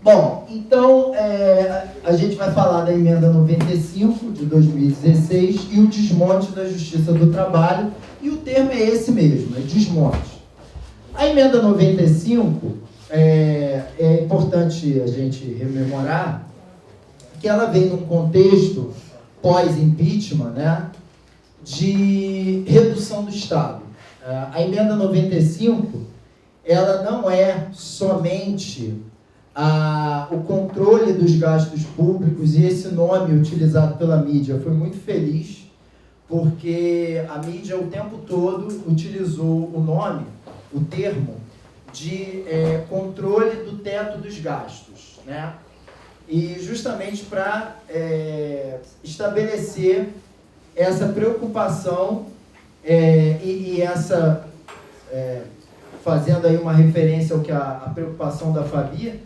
Bom, então a gente vai falar da emenda 95 de 2016 e o desmonte da Justiça do Trabalho, e o termo é esse mesmo, é desmonte. A emenda 95, é importante a gente rememorar que ela vem num contexto pós-impeachment, né, de redução do Estado. A emenda 95, ela não é somente o controle dos gastos públicos, e esse nome utilizado pela mídia foi muito feliz, porque a mídia o tempo todo utilizou o termo de controle do teto dos gastos, né? E justamente para estabelecer essa preocupação e essa, fazendo aí uma referência ao que a preocupação da Fabi,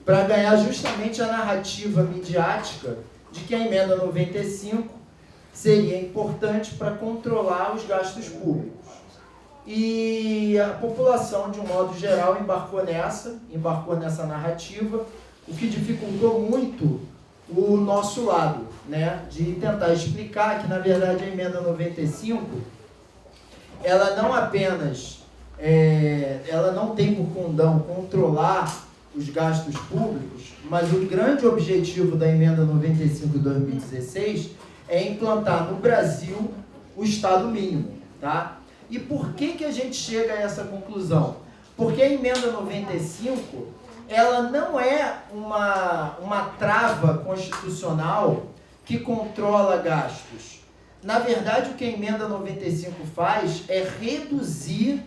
para ganhar justamente a narrativa midiática de que a emenda 95 seria importante para controlar os gastos públicos. E a população, de um modo geral, embarcou nessa narrativa, o que dificultou muito o nosso lado, né, de tentar explicar que, na verdade, a emenda 95, ela não apenas, ela não tem por condão controlar os gastos públicos, mas o grande objetivo da emenda 95 de 2016 é implantar no Brasil o Estado mínimo, tá? E por que a gente chega a essa conclusão? Porque a emenda 95, ela não é uma trava constitucional que controla gastos. Na verdade, o que a emenda 95 faz é reduzir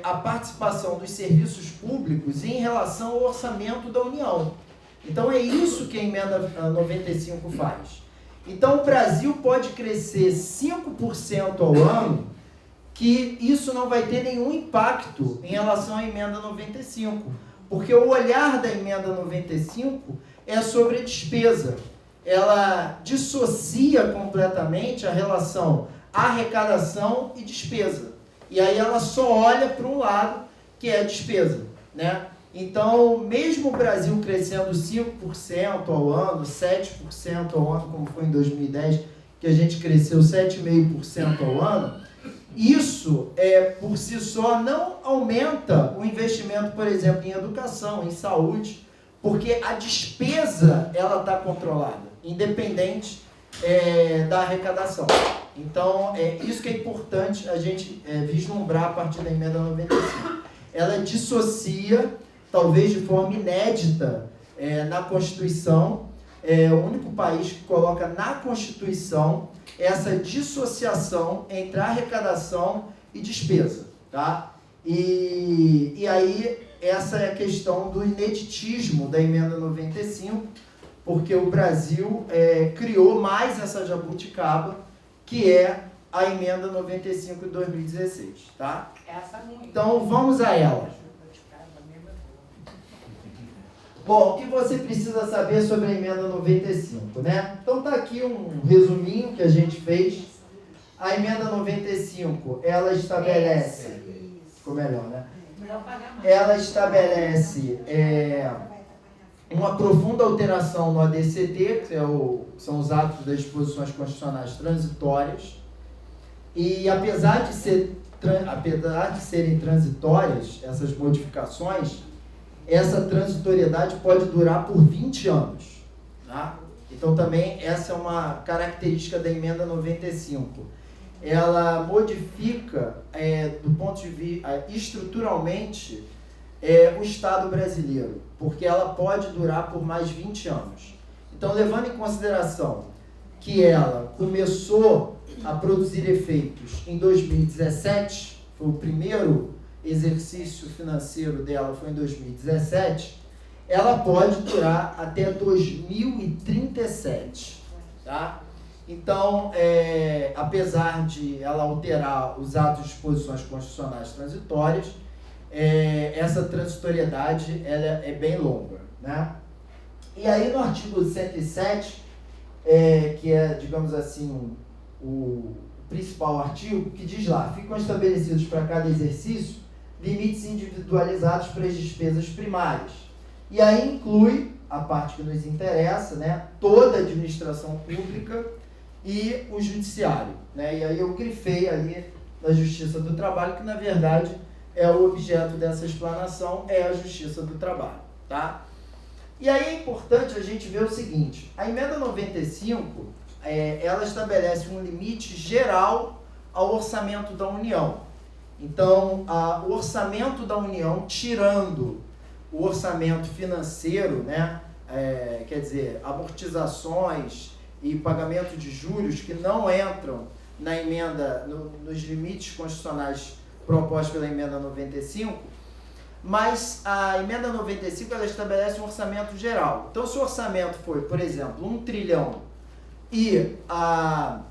a participação dos serviços públicos em relação ao orçamento da União. Então, é isso que a emenda 95 faz. Então, o Brasil pode crescer 5% ao ano, que isso não vai ter nenhum impacto em relação à emenda 95, porque o olhar da emenda 95 é sobre a despesa. Ela dissocia completamente a relação arrecadação e despesa. E aí ela só olha para um lado, que é a despesa, né? Então, mesmo o Brasil crescendo 5% ao ano, 7% ao ano, como foi em 2010, que a gente cresceu 7,5% ao ano, isso, por si só, não aumenta o investimento, por exemplo, em educação, em saúde, porque a despesa ela está controlada, independente da arrecadação. Então, isso que é importante a gente vislumbrar a partir da emenda 95. Ela dissocia, talvez de forma inédita, na Constituição, o único país que coloca na Constituição essa dissociação entre arrecadação e despesa, tá? E aí, essa é a questão do ineditismo da emenda 95, porque o Brasil criou mais essa jabuticaba, que é a emenda 95 de 2016, tá? Então, vamos a ela. Bom, o que você precisa saber sobre a emenda 95, né? Então, tá aqui um resuminho que a gente fez. A emenda 95, ela estabelece... Ficou melhor, né? Ela estabelece uma profunda alteração no ADCT, que são os atos das disposições constitucionais transitórias, e apesar de serem transitórias, essas modificações, essa transitoriedade pode durar por 20 anos. Tá? Então, também, essa é uma característica da emenda 95. Ela modifica, do ponto de vista estruturalmente, o Estado brasileiro, porque ela pode durar por mais 20 anos. Então, levando em consideração que ela começou a produzir efeitos em 2017, foi o primeiro exercício financeiro dela, foi em 2017, ela pode durar até 2037, tá? Então, apesar de ela alterar os atos de disposições constitucionais transitórias, essa transitoriedade ela é bem longa, né? E aí no artigo 107, que é, digamos assim, o principal artigo, que diz lá: ficam estabelecidos para cada exercício limites individualizados para as despesas primárias, E aí inclui a parte que nos interessa, né? Toda a administração pública e o judiciário, né? E aí eu grifei ali na Justiça do Trabalho, que na verdade é o objeto dessa explanação, é a Justiça do Trabalho, tá? E aí é importante a gente ver o seguinte, a emenda 95, ela estabelece um limite geral ao orçamento da União. Então, o orçamento da União, tirando o orçamento financeiro, né, quer dizer, amortizações e pagamento de juros que não entram na emenda, nos limites constitucionais propostos pela emenda 95, mas a emenda 95 ela estabelece um orçamento geral. Então, se o orçamento foi, por exemplo, 1 trilhão e a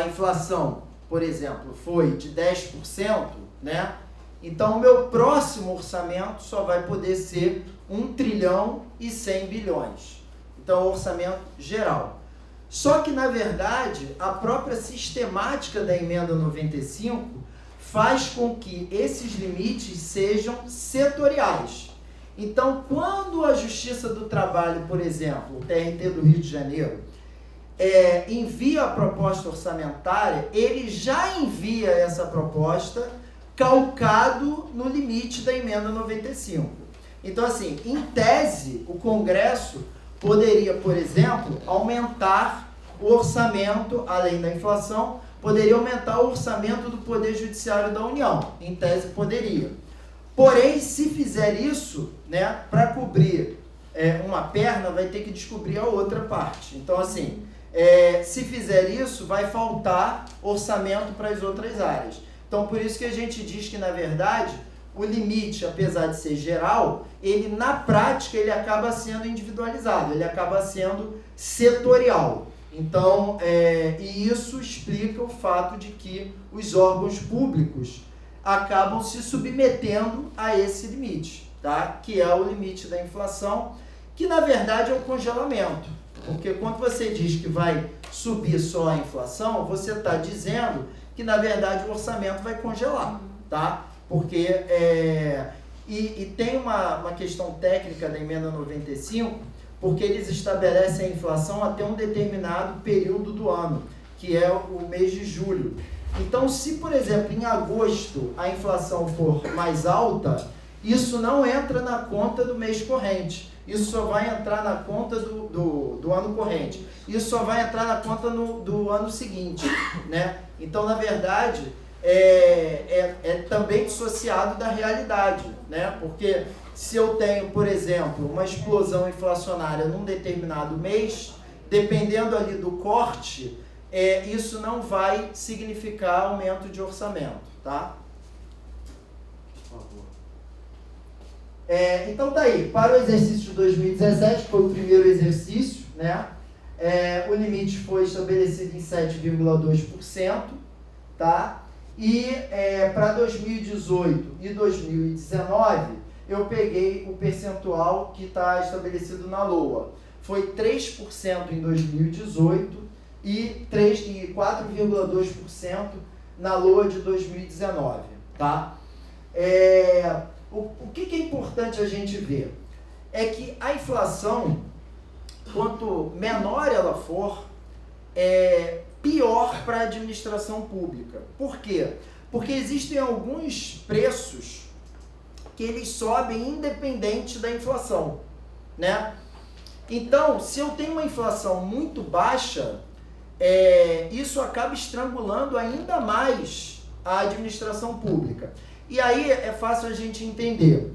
inflação, por exemplo, foi de 10%, né? Então, o meu próximo orçamento só vai poder ser 1 trilhão e 100 bilhões. Então, o orçamento geral. Só que, na verdade, a própria sistemática da emenda 95 faz com que esses limites sejam setoriais. Então, quando a Justiça do Trabalho, por exemplo, o TRT do Rio de Janeiro, envia a proposta orçamentária, ele já envia essa proposta calcado no limite da emenda 95. Então, assim, em tese, o Congresso poderia, por exemplo, aumentar o orçamento, além da inflação, poderia aumentar o orçamento do Poder Judiciário da União. Em tese, poderia. Porém, se fizer isso, né, para cobrir uma perna, vai ter que descobrir a outra parte. Então, assim, se fizer isso, vai faltar orçamento para as outras áreas. Então, por isso que a gente diz que, na verdade, o limite, apesar de ser geral, ele, na prática, ele acaba sendo individualizado, ele acaba sendo setorial. Então, e isso explica o fato de que os órgãos públicos acabam se submetendo a esse limite, tá? Que é o limite da inflação, que na verdade é o congelamento. Porque quando você diz que vai subir só a inflação, você está dizendo que na verdade o orçamento vai congelar, tá? Porque, e tem uma questão técnica da emenda 95, porque eles estabelecem a inflação até um determinado período do ano, que é o mês de julho. Então, se, por exemplo, em agosto a inflação for mais alta, isso não entra na conta do mês corrente. Isso só vai entrar na conta do ano corrente. Isso só vai entrar na conta do ano seguinte, né? Então, na verdade, é também dissociado da realidade, né? Porque se eu tenho, por exemplo, uma explosão inflacionária num determinado mês, dependendo ali do corte, isso não vai significar aumento de orçamento, tá? Por favor. Então tá aí, para o exercício de 2017, que foi o primeiro exercício, né? O limite foi estabelecido em 7,2%, tá? E para 2018 e 2019, eu peguei o percentual que está estabelecido na LOA. Foi 3% em 2018 e 4,2% na LOA de 2019, tá? O que é importante a gente ver? É que a inflação, quanto menor ela for, pior para a administração pública. Por quê? Porque existem alguns preços que eles sobem independente da inflação, né? Então, se eu tenho uma inflação muito baixa, isso acaba estrangulando ainda mais a administração pública. E aí é fácil a gente entender.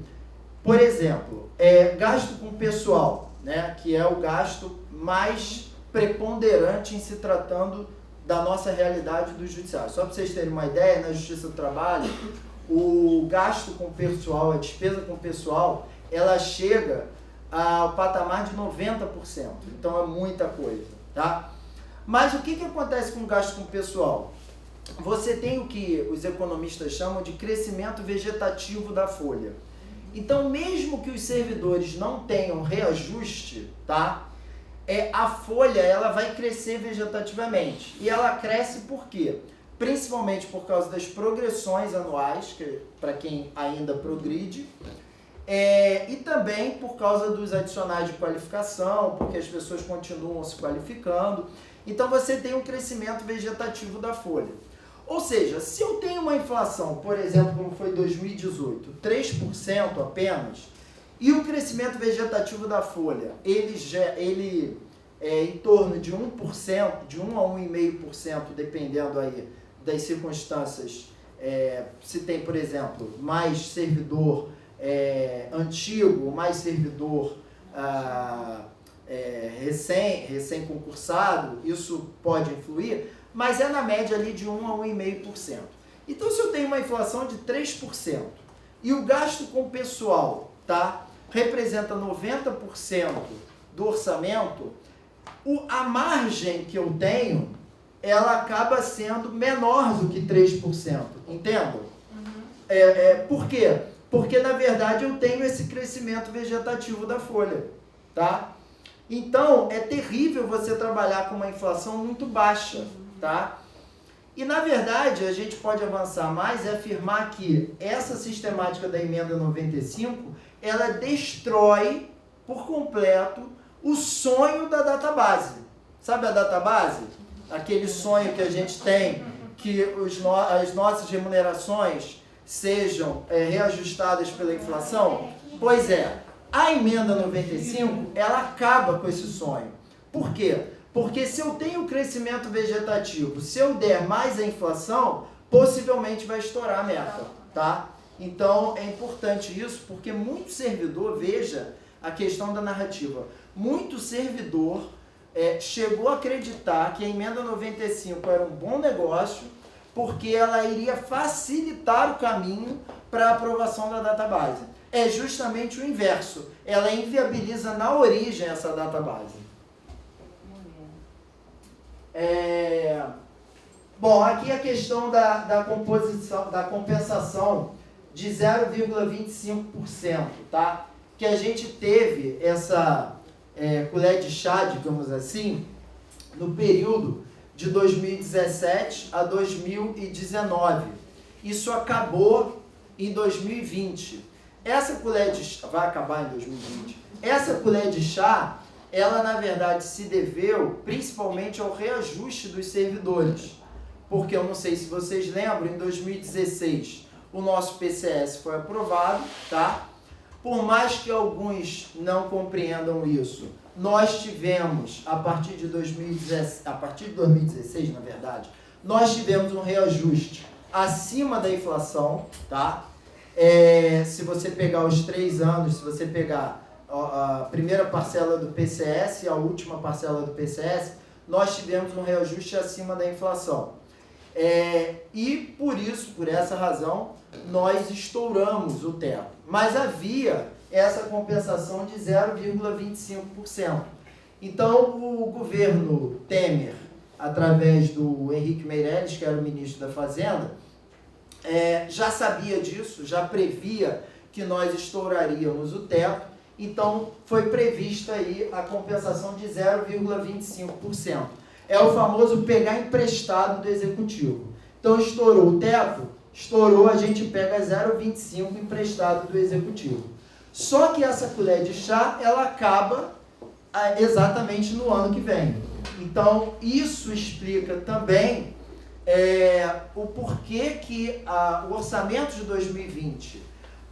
Por exemplo, gasto com pessoal, né? Que é o gasto mais preponderante em se tratando da nossa realidade do judiciário. Só para vocês terem uma ideia, na Justiça do Trabalho, o gasto com pessoal, a despesa com pessoal, ela chega ao patamar de 90%. Então é muita coisa, tá? Mas o que acontece com o gasto com pessoal? Você tem o que os economistas chamam de crescimento vegetativo da folha. Então, mesmo que os servidores não tenham reajuste, tá? A folha ela vai crescer vegetativamente. E ela cresce por quê? Principalmente por causa das progressões anuais, para quem ainda progride, E também por causa dos adicionais de qualificação, porque as pessoas continuam se qualificando. Então você tem um crescimento vegetativo da folha. Ou seja, se eu tenho uma inflação, por exemplo, como foi 2018, 3% apenas, e o crescimento vegetativo da folha, ele é em torno de 1%, de 1 a 1,5%, dependendo aí das circunstâncias. Se tem, por exemplo, mais servidor antigo, mais servidor recém-concursado, isso pode influir, mas é na média ali de 1 a 1,5%. Então, se eu tenho uma inflação de 3% e o gasto com pessoal, tá, representa 90% do orçamento, a margem que eu tenho, ela acaba sendo menor do que 3%, entendam? Por quê? Porque, na verdade, eu tenho esse crescimento vegetativo da folha, tá? Então, é terrível você trabalhar com uma inflação muito baixa, tá? E, na verdade, a gente pode avançar mais e afirmar que essa sistemática da emenda 95, ela destrói por completo o sonho da database. Sabe a database? Aquele sonho que a gente tem, que as nossas remunerações sejam reajustadas pela inflação? Pois é, a emenda 95, ela acaba com esse sonho. Por quê? Porque se eu tenho crescimento vegetativo, se eu der mais a inflação, possivelmente vai estourar a meta, tá? Então, é importante isso, porque muito servidor, veja a questão da narrativa, muito servidor chegou a acreditar que a emenda 95 era um bom negócio, porque ela iria facilitar o caminho para a aprovação da database. É justamente o inverso. Ela inviabiliza na origem essa database. Bom, aqui a questão da compensação de 0,25%, tá? Que a gente teve essa colher de chá, digamos assim, no período de 2017 a 2019. Isso acabou em 2020. Essa colher de chá vai acabar em 2020. Essa colher de chá, ela na verdade se deveu principalmente ao reajuste dos servidores. Porque eu não sei se vocês lembram, em 2016 o nosso PCS foi aprovado, tá? Por mais que alguns não compreendam isso, nós tivemos, a partir de 2016, na verdade, nós tivemos um reajuste acima da inflação, tá? Se você pegar os 3 anos, se você pegar a primeira parcela do PCS e a última parcela do PCS, nós tivemos um reajuste acima da inflação. E por isso, por essa razão, nós estouramos o teto. Mas havia essa compensação de 0,25%. Então, o governo Temer, através do Henrique Meirelles, que era o ministro da Fazenda, já sabia disso, já previa que nós estouraríamos o teto, então foi prevista aí a compensação de 0,25%. É o famoso pegar emprestado do executivo. Então estourou o teto, estourou, a gente pega 0,25 emprestado do executivo. Só que essa colher de chá, ela acaba exatamente no ano que vem. Então isso explica também o porquê que o orçamento de 2020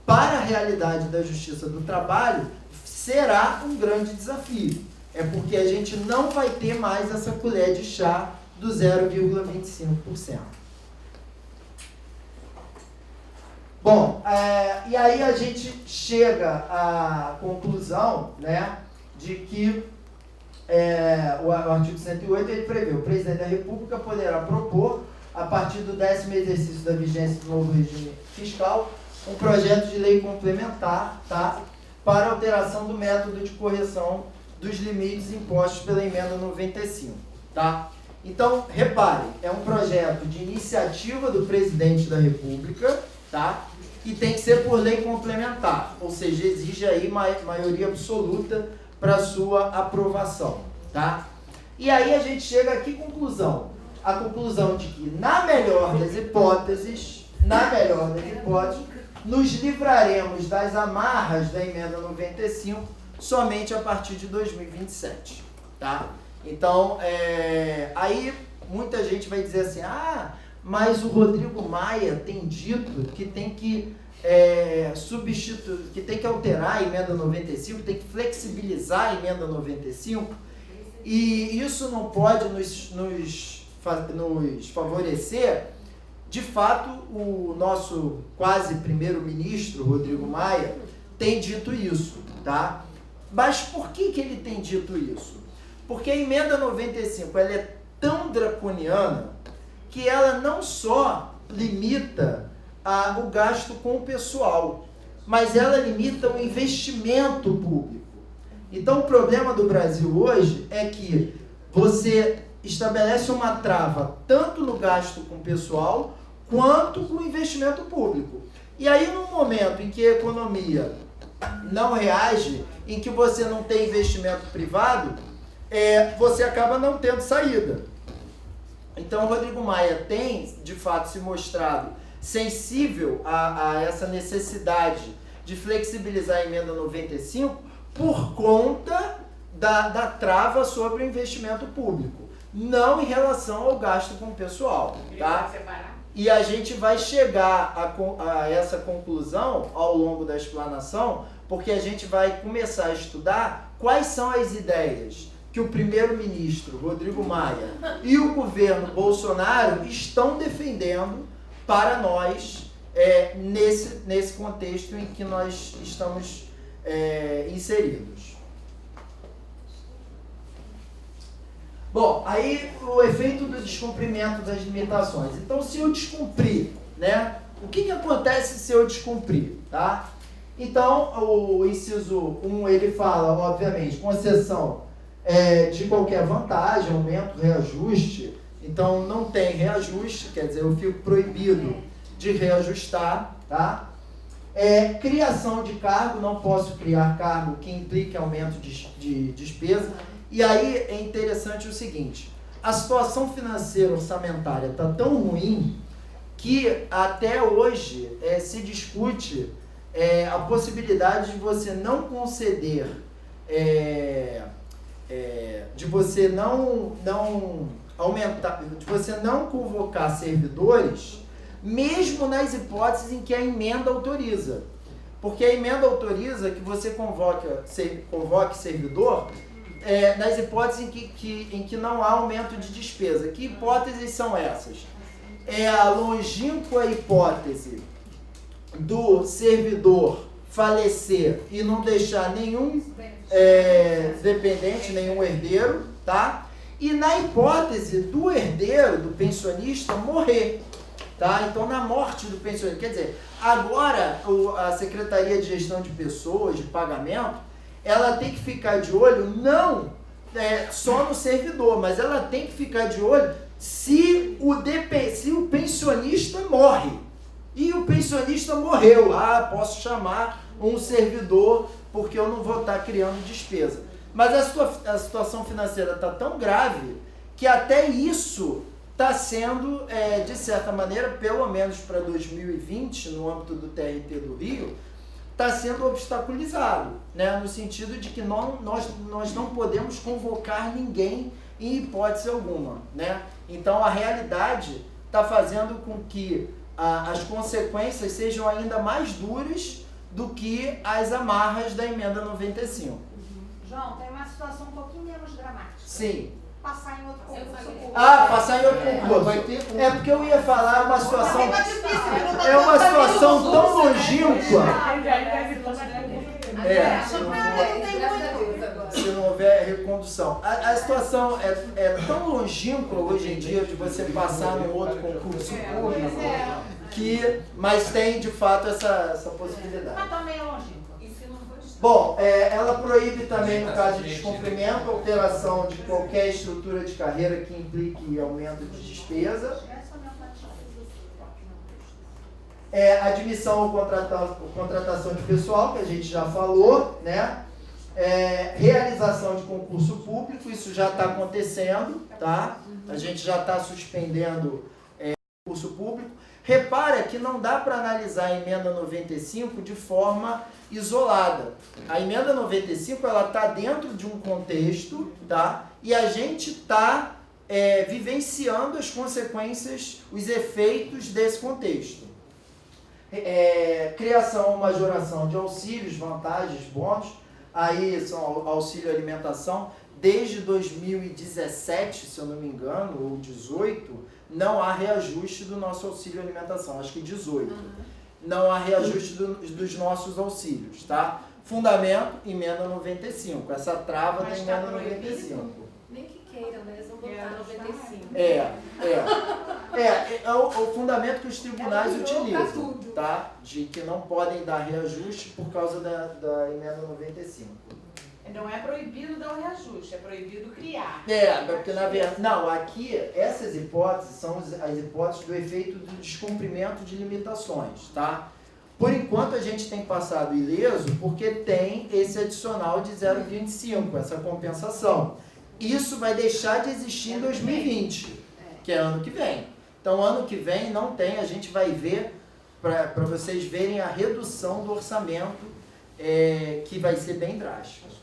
para a realidade da Justiça do Trabalho será um grande desafio. É porque a gente não vai ter mais essa colher de chá do 0,25%. Bom, e aí a gente chega à conclusão, né, de que o artigo 108 ele prevê: o presidente da República poderá propor, a partir do 10º exercício da vigência do novo regime fiscal, um projeto de lei complementar, tá, para alteração do método de correção dos limites impostos pela emenda 95, tá? Então, reparem, é um projeto de iniciativa do presidente da República, tá? E tem que ser por lei complementar, ou seja, exige aí maioria absoluta para sua aprovação, tá? E aí a gente chega a que conclusão? A conclusão de que, na melhor das hipóteses, nos livraremos das amarras da emenda 95 somente a partir de 2027, tá? Então, aí muita gente vai dizer assim, mas o Rodrigo Maia tem dito que tem que substituir, que tem que alterar a emenda 95, tem que flexibilizar a emenda 95, e isso não pode nos favorecer. De fato, o nosso quase primeiro-ministro, Rodrigo Maia, tem dito isso, tá? Mas por que ele tem dito isso? Porque a emenda 95 ela é tão draconiana que ela não só limita o gasto com o pessoal, mas ela limita o investimento público. Então, o problema do Brasil hoje é que você estabelece uma trava tanto no gasto com o pessoal quanto com o investimento público. E aí, no momento em que a economia não reage, em que você não tem investimento privado, você acaba não tendo saída. Então, o Rodrigo Maia tem, de fato, se mostrado sensível a essa necessidade de flexibilizar a emenda 95 por conta da trava sobre o investimento público, não em relação ao gasto com o pessoal, tá? E a gente vai chegar a essa conclusão ao longo da explanação, porque a gente vai começar a estudar quais são as ideias que o primeiro-ministro Rodrigo Maia e o governo Bolsonaro estão defendendo para nós nesse contexto em que nós estamos inseridos. Bom, aí o efeito do descumprimento das limitações. Então, se eu descumprir, né? O que acontece se eu descumprir, tá? Então, o inciso 1, ele fala, obviamente, concessão de qualquer vantagem, aumento, reajuste. Então, não tem reajuste, quer dizer, eu fico proibido de reajustar, tá? Criação de cargo, não posso criar cargo que implique aumento de despesa. E aí é interessante o seguinte, a situação financeira orçamentária está tão ruim que até hoje se discute a possibilidade de você não conceder, de você não aumentar, de você não convocar servidores, mesmo nas hipóteses em que a emenda autoriza. Porque a emenda autoriza que você convoque servidor nas hipóteses em que não há aumento de despesa. Que hipóteses são essas? É a longínqua hipótese do servidor falecer e não deixar nenhum dependente, nenhum herdeiro, tá? E na hipótese do herdeiro, do pensionista, morrer, tá? Então, na morte do pensionista, quer dizer, agora a Secretaria de Gestão de Pessoas, de Pagamento, ela tem que ficar de olho não só no servidor, mas ela tem que ficar de olho se o pensionista morre. E o pensionista morreu. Posso chamar um servidor porque eu não vou estar criando despesa. Mas a situação financeira está tão grave que até isso está sendo, de certa maneira, pelo menos para 2020, no âmbito do TRT do Rio, está sendo obstaculizado, né? No sentido de que nós não podemos convocar ninguém em hipótese alguma, né? Então, a realidade está fazendo com que as consequências sejam ainda mais duras do que as amarras da emenda 95. João, tem uma situação um pouquinho menos dramática. Sim. Passar em outro concurso. Passar em outro concurso. É porque eu ia falar uma situação... É uma situação tão longínqua. Se não houver recondução. A situação é tão longínqua hoje em dia de você passar num outro concurso público, mas tem de fato essa possibilidade. Mas também é longínqua. Bom, ela proíbe também, no caso de descumprimento, alteração de qualquer estrutura de carreira que implique aumento de despesa. Admissão ou contratação de pessoal, que a gente já falou, né? Realização de concurso público, isso já está acontecendo, tá? A gente já está suspendendo concurso público. Repara que não dá para analisar a emenda 95 de forma isolada. A emenda 95 ela está dentro de um contexto, tá? E a gente está vivenciando as consequências, os efeitos desse contexto. Criação, majoração de auxílios, vantagens, bônus, aí são auxílio alimentação, desde 2017, se eu não me engano, ou 18, não há reajuste do nosso auxílio alimentação, acho que 18. Não há reajuste dos nossos auxílios, tá? Fundamento, emenda 95, essa trava da emenda 95. Nem que queiram, né? Eles vão botar 95. É o fundamento que os tribunais utilizam, tudo. tá? De que não podem dar reajuste por causa da emenda 95. Não é proibido dar o reajuste, é proibido criar. Porque na verdade... Não, aqui, essas hipóteses são as hipóteses do efeito do descumprimento de limitações, tá? Por enquanto a gente tem passado ileso porque tem esse adicional de 0,25, essa compensação. Isso vai deixar de existir em 2020, que é ano que vem. Então, ano que vem não tem, a gente vai ver, para vocês verem a redução do orçamento, que vai ser bem drástica.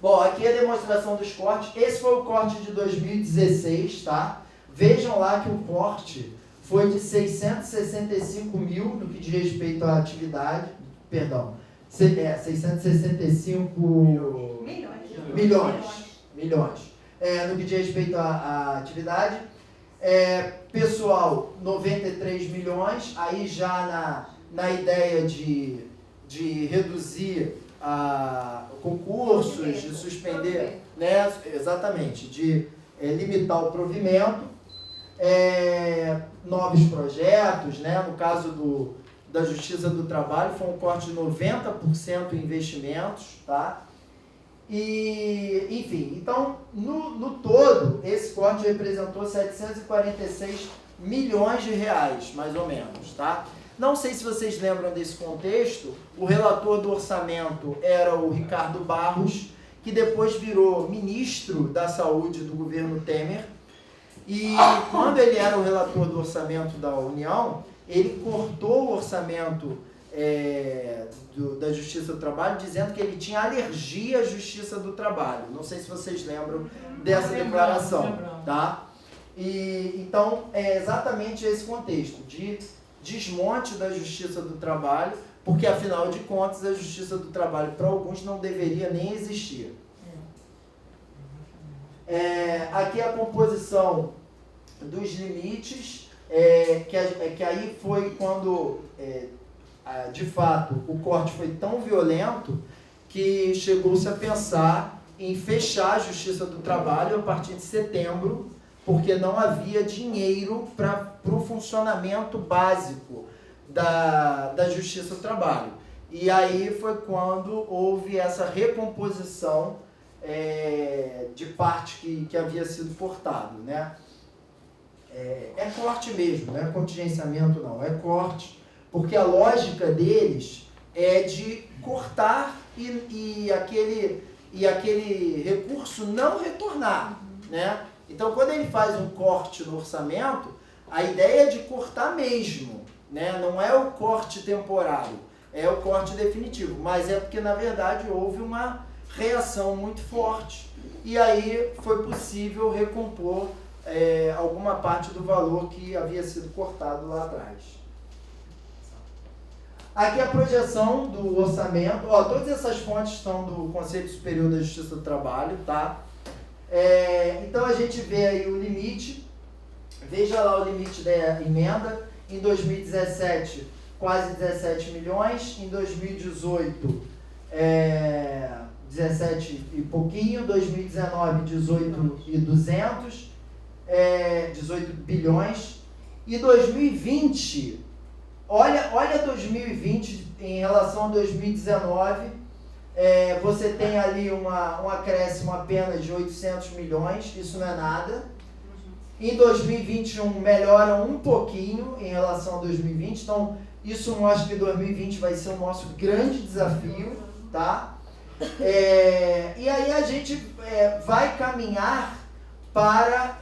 Bom, aqui é a demonstração dos cortes. Esse foi o corte de 2016, tá? Vejam lá que o corte foi de 665 mil no que diz respeito à atividade, perdão, 665 milhões. No que diz respeito à atividade. Pessoal, 93 milhões, aí já na ideia de reduzir concursos, de suspender, né? Exatamente, de limitar o provimento, novos projetos, né? No caso da Justiça do Trabalho, foi um corte de 90% em investimentos, tá? E, enfim, então, no todo, esse corte representou 746 milhões de reais, mais ou menos, tá? Não sei se vocês lembram desse contexto, o relator do orçamento era o Ricardo Barros, que depois virou ministro da Saúde do governo Temer, e quando ele era o relator do orçamento da União, ele cortou o orçamento da Justiça do Trabalho, dizendo que ele tinha alergia à Justiça do Trabalho. Não sei se vocês lembram dessa declaração, tá? E, então, é exatamente esse contexto de desmonte da Justiça do Trabalho, porque, afinal de contas, a Justiça do Trabalho, para alguns, não deveria nem existir. Aqui a composição dos limites, que aí foi quando, de fato, o corte foi tão violento que chegou-se a pensar em fechar a Justiça do Trabalho a partir de setembro, porque não havia dinheiro para o funcionamento básico da Justiça do Trabalho. E aí foi quando houve essa recomposição de parte que havia sido cortado, né? É corte mesmo, não é contingenciamento não, é corte, porque a lógica deles é de cortar e aquele recurso não retornar, né? Então, quando ele faz um corte no orçamento, a ideia é de cortar mesmo, né? Não é o corte temporário, é o corte definitivo, mas é porque, na verdade, houve uma reação muito forte e aí foi possível recompor alguma parte do valor que havia sido cortado lá atrás. Aqui a projeção do orçamento, todas essas fontes estão do Conselho Superior da Justiça do Trabalho, tá? Então a gente vê aí o limite, veja lá o limite da emenda, em 2017 quase 17 milhões, em 2018 17 e pouquinho, 2019 18,200, 18 bilhões, e 2020, olha 2020 em relação a 2019, você tem ali um acréscimo apenas de 800 milhões, isso não é nada. Em 2021 melhora um pouquinho em relação a 2020, então isso mostra que 2020 vai ser o nosso grande desafio, tá? E aí a gente vai caminhar para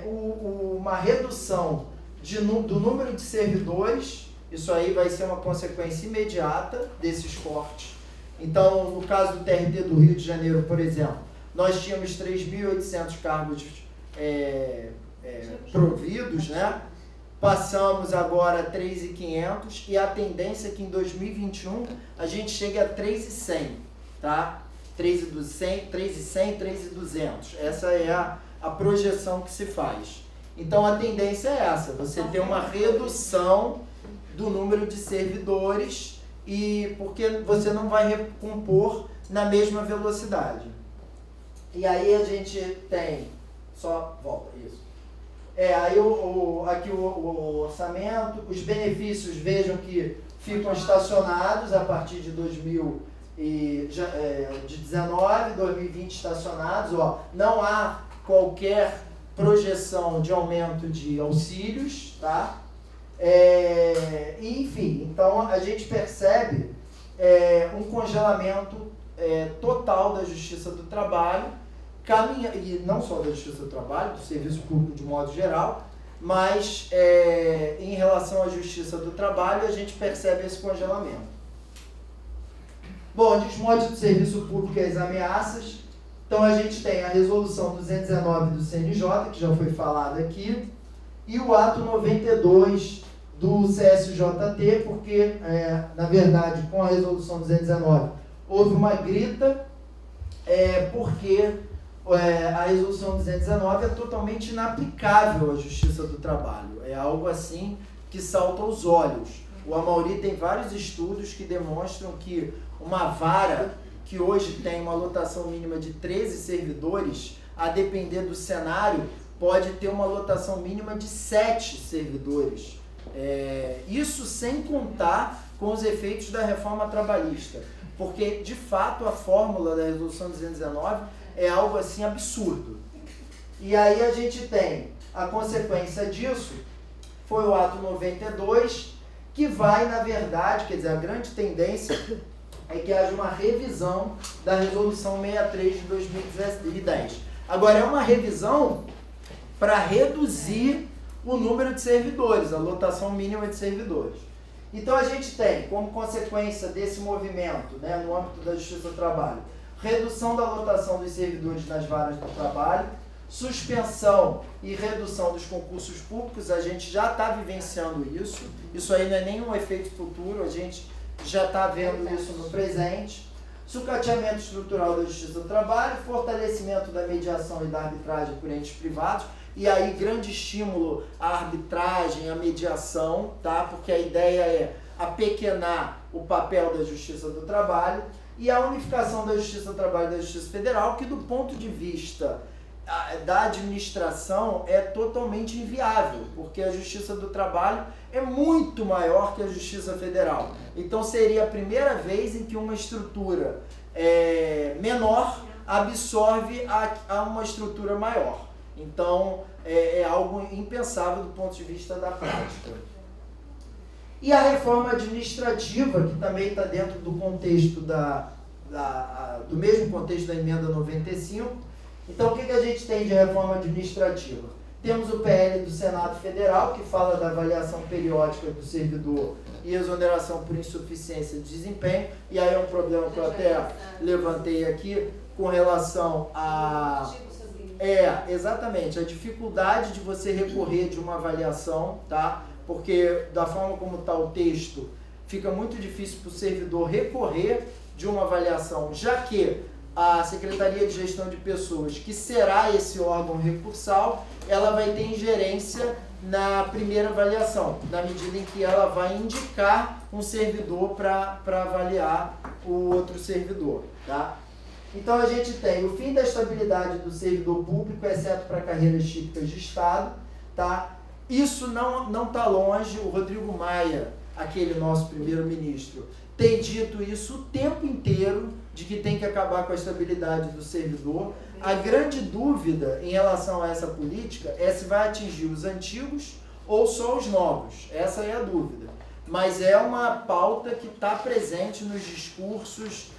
uma redução do número de servidores. Isso aí vai ser uma consequência imediata desses cortes. Então, no caso do TRT do Rio de Janeiro, por exemplo, nós tínhamos 3.800 cargos providos, né? Passamos agora a 3.500 e a tendência é que em 2021 a gente chegue a 3.100, tá? 3.100, 3.200. Essa é a projeção que se faz. Então a tendência é essa, você ter uma redução do número de servidores, e porque você não vai recompor na mesma velocidade. E aí a gente tem, só volta, isso. Aí aqui o orçamento, os benefícios, vejam que ficam estacionados a partir de 2019, 2020 estacionados, ó, não há qualquer projeção de aumento de auxílios, tá? Enfim, então a gente percebe um congelamento total da Justiça do Trabalho, e não só da Justiça do Trabalho, do serviço público de modo geral, mas em relação à Justiça do Trabalho a gente percebe esse congelamento. Bom, desmonte do serviço público e as ameaças. Então a gente tem a resolução 219 do CNJ, que já foi falado aqui, e o ato 92 do CSJT, porque, na verdade, com a resolução 219, houve uma grita, porque a resolução 219 é totalmente inaplicável à Justiça do Trabalho. É algo assim que salta aos olhos. O Amauri tem vários estudos que demonstram que uma vara que hoje tem uma lotação mínima de 13 servidores, a depender do cenário, pode ter uma lotação mínima de 7 servidores. Isso sem contar com os efeitos da reforma trabalhista, porque, de fato, a fórmula da resolução 219 é algo assim absurdo. E aí a gente tem a consequência disso, foi o ato 92, que vai, na verdade, quer dizer, a grande tendência é que haja uma revisão da resolução 63 de 2010. Agora, é uma revisão para reduzir o número de servidores, a lotação mínima de servidores. Então, a gente tem, como consequência desse movimento, né, no âmbito da Justiça do Trabalho, redução da lotação dos servidores nas varas do trabalho, suspensão e redução dos concursos públicos. A gente já está vivenciando isso. Isso aí não é nenhum efeito futuro, a gente já está vendo isso no presente. Sucateamento estrutural da Justiça do Trabalho, fortalecimento da mediação e da arbitragem por entes privados, e aí grande estímulo à arbitragem, à mediação, tá? Porque a ideia é apequenar o papel da Justiça do Trabalho, e a unificação da Justiça do Trabalho e da Justiça Federal, que do ponto de vista da administração é totalmente inviável, porque a Justiça do Trabalho é muito maior que a Justiça Federal. Então seria a primeira vez em que uma estrutura menor absorve a uma estrutura maior. Então é algo impensável do ponto de vista da prática. E a reforma administrativa, que também está dentro do contexto do mesmo contexto da emenda 95. Então, o que a gente tem de reforma administrativa? Temos o PL do Senado Federal, que fala da avaliação periódica do servidor e exoneração por insuficiência de desempenho, e aí é um problema que eu até levantei aqui com relação a... exatamente, a dificuldade de você recorrer de uma avaliação, tá? Porque da forma como está o texto, fica muito difícil para o servidor recorrer de uma avaliação, já que a Secretaria de Gestão de Pessoas, que será esse órgão recursal, ela vai ter ingerência na primeira avaliação, na medida em que ela vai indicar um servidor para avaliar o outro servidor, tá? Então a gente tem o fim da estabilidade do servidor público, exceto para carreiras típicas de Estado, tá? Isso não está longe. O Rodrigo Maia, aquele nosso primeiro-ministro, tem dito isso o tempo inteiro, de que tem que acabar com a estabilidade do servidor. A grande dúvida em relação a essa política é se vai atingir os antigos ou só os novos. Essa é a dúvida. Mas é uma pauta que está presente nos discursos,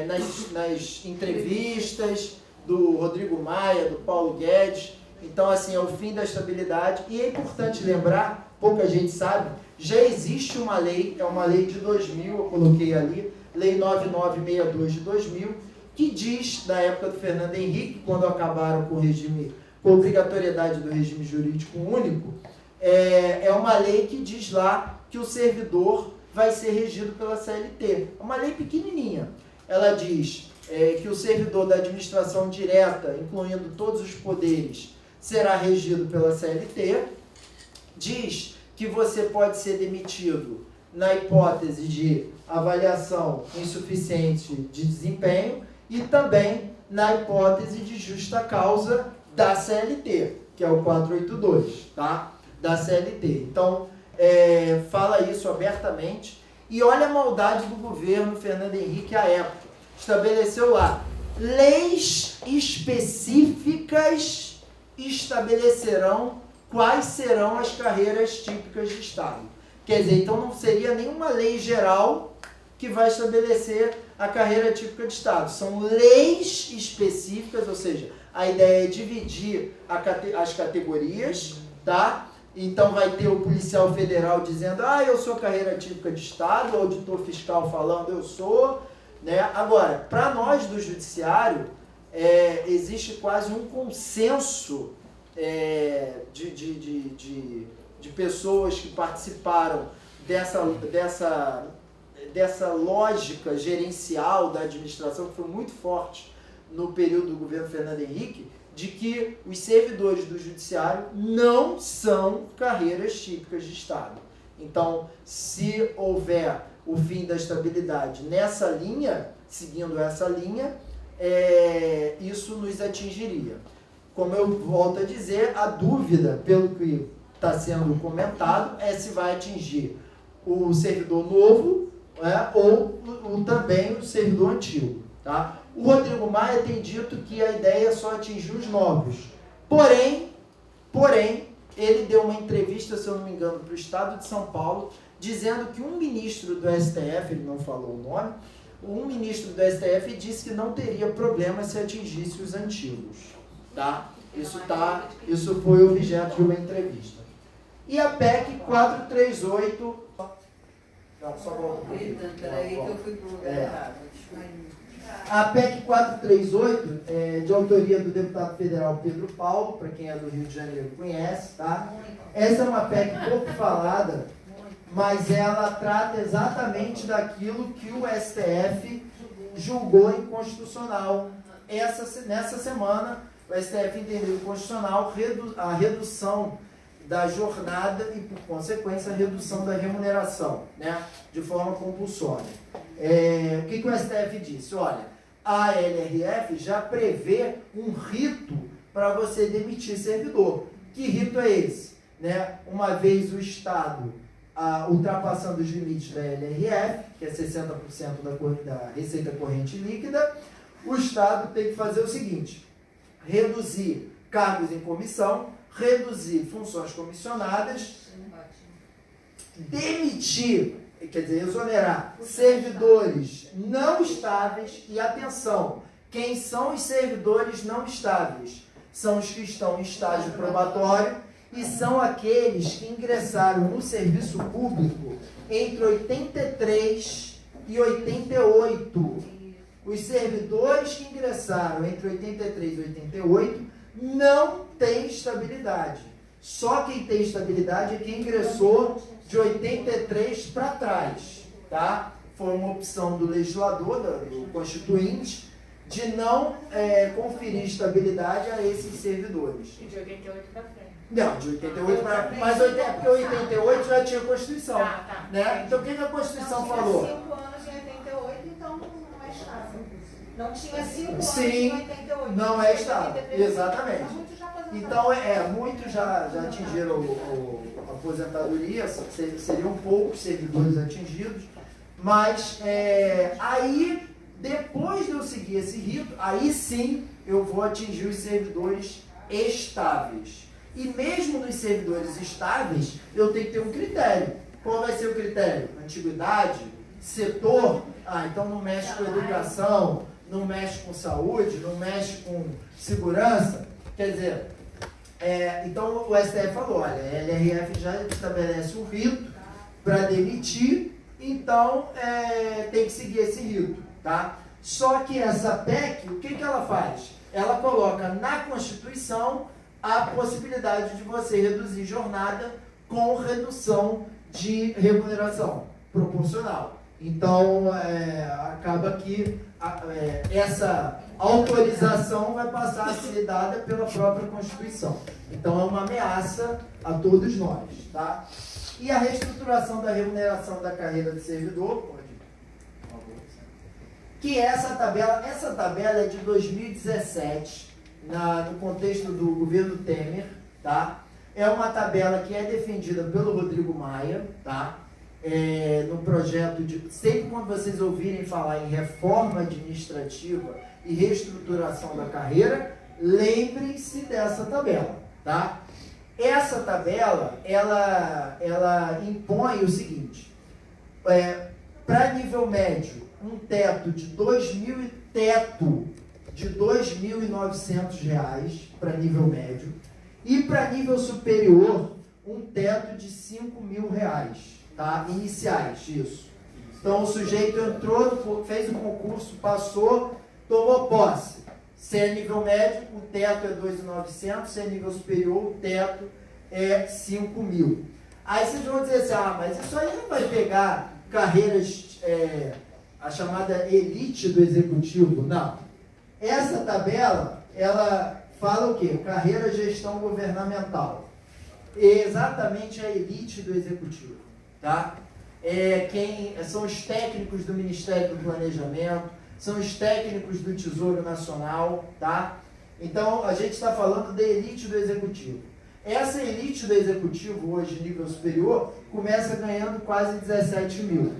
nas entrevistas, do Rodrigo Maia, do Paulo Guedes. Então, assim, é o fim da estabilidade. E é importante lembrar, pouca gente sabe, já existe uma lei, é uma lei de 2000, eu coloquei ali, Lei 9962 de 2000, que diz, da época do Fernando Henrique, quando acabaram com o regime, com a obrigatoriedade do regime jurídico único, é uma lei que diz lá que o servidor vai ser regido pela CLT. É uma lei pequenininha. Ela diz que o servidor da administração direta, incluindo todos os poderes, será regido pela CLT. Diz que você pode ser demitido na hipótese de avaliação insuficiente de desempenho e também na hipótese de justa causa da CLT, que é o 482, tá? Da CLT. Então, fala isso abertamente. E olha a maldade do governo Fernando Henrique à época. Estabeleceu lá, leis específicas estabelecerão quais serão as carreiras típicas de Estado. Quer dizer, então não seria nenhuma lei geral que vai estabelecer a carreira típica de Estado. São leis específicas, ou seja, a ideia é dividir as categorias, tá? Então vai ter o policial federal dizendo, eu sou carreira típica de Estado, o auditor fiscal falando, eu sou, né? Agora, para nós do judiciário, existe quase um consenso de pessoas que participaram dessa lógica gerencial da administração, que foi muito forte no período do governo Fernando Henrique, de que os servidores do judiciário não são carreiras típicas de Estado. Então, se houver o fim da estabilidade nessa linha, seguindo essa linha, isso nos atingiria. Como eu volto a dizer, a dúvida, pelo que está sendo comentado, é se vai atingir o servidor novo, ou também o servidor antigo. Tá? O Rodrigo Maia tem dito que a ideia é só atingir os novos. Porém, ele deu uma entrevista, se eu não me engano, para o Estado de São Paulo, dizendo que um ministro do STF, ele não falou o nome, um ministro do STF disse que não teria problema se atingisse os antigos. Tá? Isso foi objeto de uma entrevista. E a PEC 438... Só volta um pouquinho. Peraí que eu fui pro lugar errado. A PEC 438 é de autoria do deputado federal Pedro Paulo, para quem é do Rio de Janeiro conhece, tá? Essa é uma PEC pouco falada, mas ela trata exatamente daquilo que o STF julgou inconstitucional. Nessa semana, o STF entendeu inconstitucional a redução da jornada e, por consequência, a redução da remuneração, né, de forma compulsória. O que o STF disse? Olha, a LRF já prevê um rito para você demitir servidor. Que rito é esse? Né? Uma vez o Estado ultrapassando os limites da LRF, que é 60% da receita corrente líquida, o Estado tem que fazer o seguinte: reduzir cargos em comissão, reduzir funções comissionadas, demitir, quer dizer, exonerar servidores não estáveis. E atenção, quem são os servidores não estáveis? São os que estão em estágio probatório e são aqueles que ingressaram no serviço público entre 83 e 88. Os servidores que ingressaram entre 83 e 88 não têm estabilidade. Só quem tem estabilidade é quem ingressou de 83 para trás. Tá? Foi uma opção do legislador, do constituinte, de não conferir estabilidade a esses servidores. E de 88 para frente. Não, de 88 para frente. Mas porque 88 já tinha Constituição. Tá. Né? Então o que a Constituição falou? Tinha 5 anos em 88, então não é estável. Não tinha 5 anos Sim, em 88. não é estável. Exatamente. Mas muitos já aposentaram. Então, muitos já atingiram a aposentadoria, seriam poucos servidores atingidos, mas aí, depois de eu seguir esse rito, aí sim eu vou atingir os servidores estáveis. E mesmo nos servidores estáveis, eu tenho que ter um critério. Qual vai ser o critério? Antiguidade? Setor? Então não mexe com educação, não mexe com saúde, não mexe com segurança. Quer dizer, então o STF falou, olha, a LRF já estabelece um rito para demitir, então tem que seguir esse rito, tá? Só que essa PEC, o que ela faz? Ela coloca na Constituição a possibilidade de você reduzir jornada com redução de remuneração proporcional. Então, acaba que essa autorização vai passar a ser dada pela própria Constituição. Então, é uma ameaça a todos nós, tá? E a reestruturação da remuneração da carreira do servidor, que essa tabela é de 2017, no contexto do governo Temer, tá? É uma tabela que é defendida pelo Rodrigo Maia, tá? No projeto sempre quando vocês ouvirem falar em reforma administrativa e reestruturação da carreira, lembrem-se dessa tabela, tá? Essa tabela, ela impõe o seguinte, para nível médio, um teto de R$ 2.900 para nível médio, e para nível superior, um teto de R$ 5.000, tá? Iniciais, isso. Então, o sujeito entrou, fez o concurso, passou, tomou posse. Se é nível médio, o teto é 2.900, se é nível superior, o teto é 5.000. Aí vocês vão dizer assim, mas isso aí não vai pegar carreiras, a chamada elite do executivo? Não. Essa tabela, ela fala o quê? Carreira gestão governamental. Exatamente a elite do executivo, tá? Quem são os técnicos do Ministério do Planejamento, são os técnicos do Tesouro Nacional, tá? Então, a gente está falando da elite do executivo. Essa elite do executivo, hoje, nível superior, começa ganhando quase 17 mil.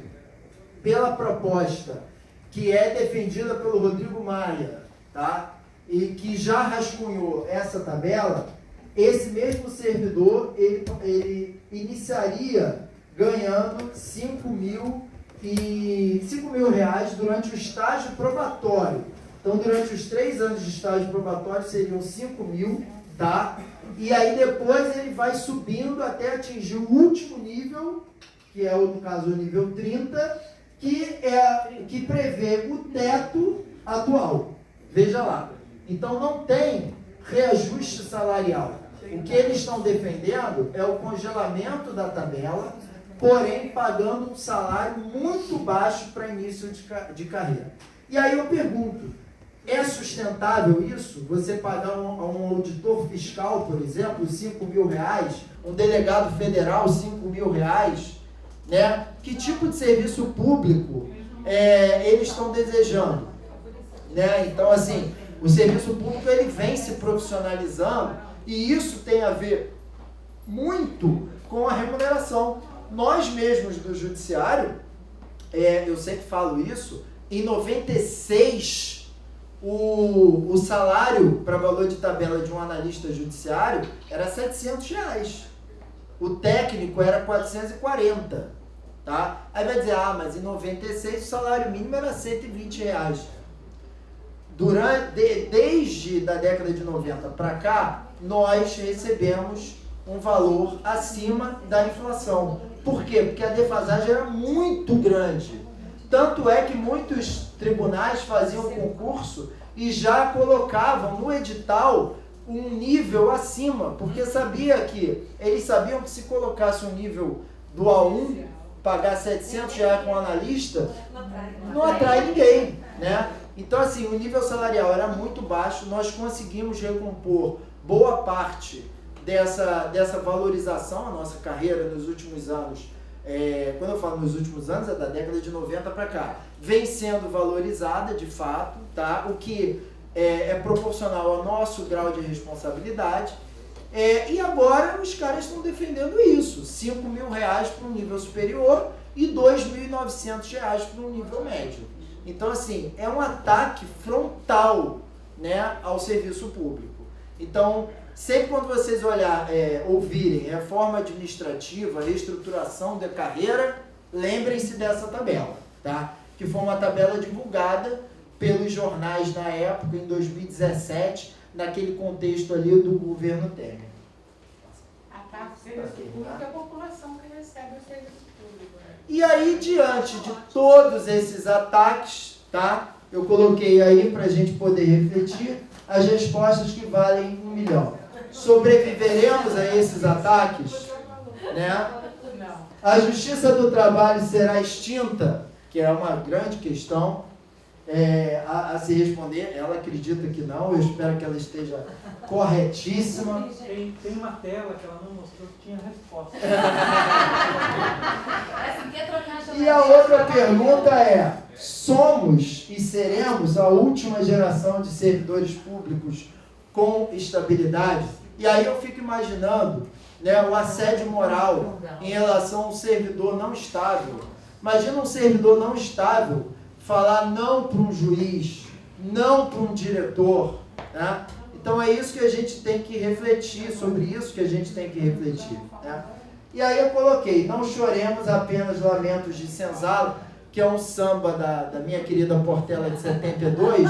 Pela proposta que é defendida pelo Rodrigo Maia, tá? E que já rascunhou essa tabela, esse mesmo servidor, ele iniciaria ganhando R$ 5.000 durante o estágio probatório. Então, durante os 3 anos de estágio probatório, seriam 5.000, tá? E aí, depois, ele vai subindo até atingir o último nível, que é, no caso, o nível 30, que prevê o teto atual. Veja lá. Então, não tem reajuste salarial. O que eles estão defendendo é o congelamento da tabela, porém pagando um salário muito baixo para início de carreira. E aí eu pergunto, é sustentável isso? Você pagar a um auditor fiscal, por exemplo, R$ 5.000, um delegado federal, R$ 5.000, né? Que tipo de serviço público eles estão desejando? Né? Então, assim, o serviço público ele vem se profissionalizando e isso tem a ver muito com a remuneração. Nós mesmos do judiciário, eu sempre falo isso, em 96, o salário para valor de tabela de um analista judiciário era R$ 700. O técnico era 440. Tá? Aí vai dizer, mas em 96 o salário mínimo era R$ 120. Desde a década de 90 para cá, nós recebemos um valor acima da inflação. Por quê? Porque a defasagem era muito grande. Tanto é que muitos tribunais faziam concurso e já colocavam no edital um nível acima, porque eles sabiam que se colocasse um nível do A1, pagar R$ 700 com o analista, não atrai ninguém, né? Então, assim, o nível salarial era muito baixo, nós conseguimos recompor boa parte dessa valorização, a nossa carreira nos últimos anos, quando eu falo nos últimos anos, é da década de 90 para cá, vem sendo valorizada de fato, tá? O que é proporcional ao nosso grau de responsabilidade, e agora os caras estão defendendo isso, R$ 5.000 para um nível superior e R$ 2.900 para um nível médio. Então, assim, é um ataque frontal, né, ao serviço público. Então, sempre quando vocês ouvirem reforma administrativa, reestruturação da carreira, lembrem-se dessa tabela, tá? Que foi uma tabela divulgada pelos jornais na época, em 2017, naquele contexto ali do governo Temer. Ataque ao serviço público é a população que recebe o serviço público. E aí, diante de todos esses ataques, tá? Eu coloquei aí para a gente poder refletir as respostas que valem 1 milhão. Sobreviveremos a esses ataques? Né? Não. A justiça do trabalho será extinta? Que é uma grande questão a se responder. Ela acredita que não, eu espero que ela esteja corretíssima. Tem uma tela que ela não mostrou que tinha resposta. E a outra pergunta é: somos e seremos a última geração de servidores públicos com estabilidade? E aí eu fico imaginando, né, o assédio moral em relação a um servidor não estável. Imagina um servidor não estável falar não para um juiz, não para um diretor, né? Então é isso que a gente tem que refletir, sobre isso que a gente tem que refletir, né? E aí eu coloquei: não choremos apenas lamentos de senzala, que é um samba da minha querida Portela de 72,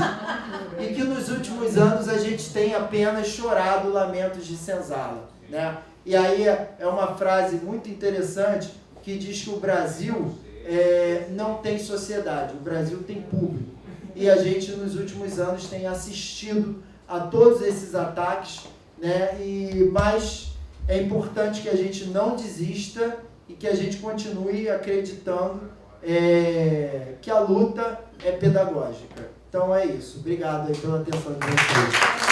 e que nos últimos anos a gente tem apenas chorado lamentos de senzala, né? E aí é uma frase muito interessante que diz que o Brasil não tem sociedade, o Brasil tem público. E a gente nos últimos anos tem assistido a todos esses ataques, né? Mas é importante que a gente não desista e que a gente continue acreditando que a luta é pedagógica. Então é isso. Obrigado aí pela atenção de vocês.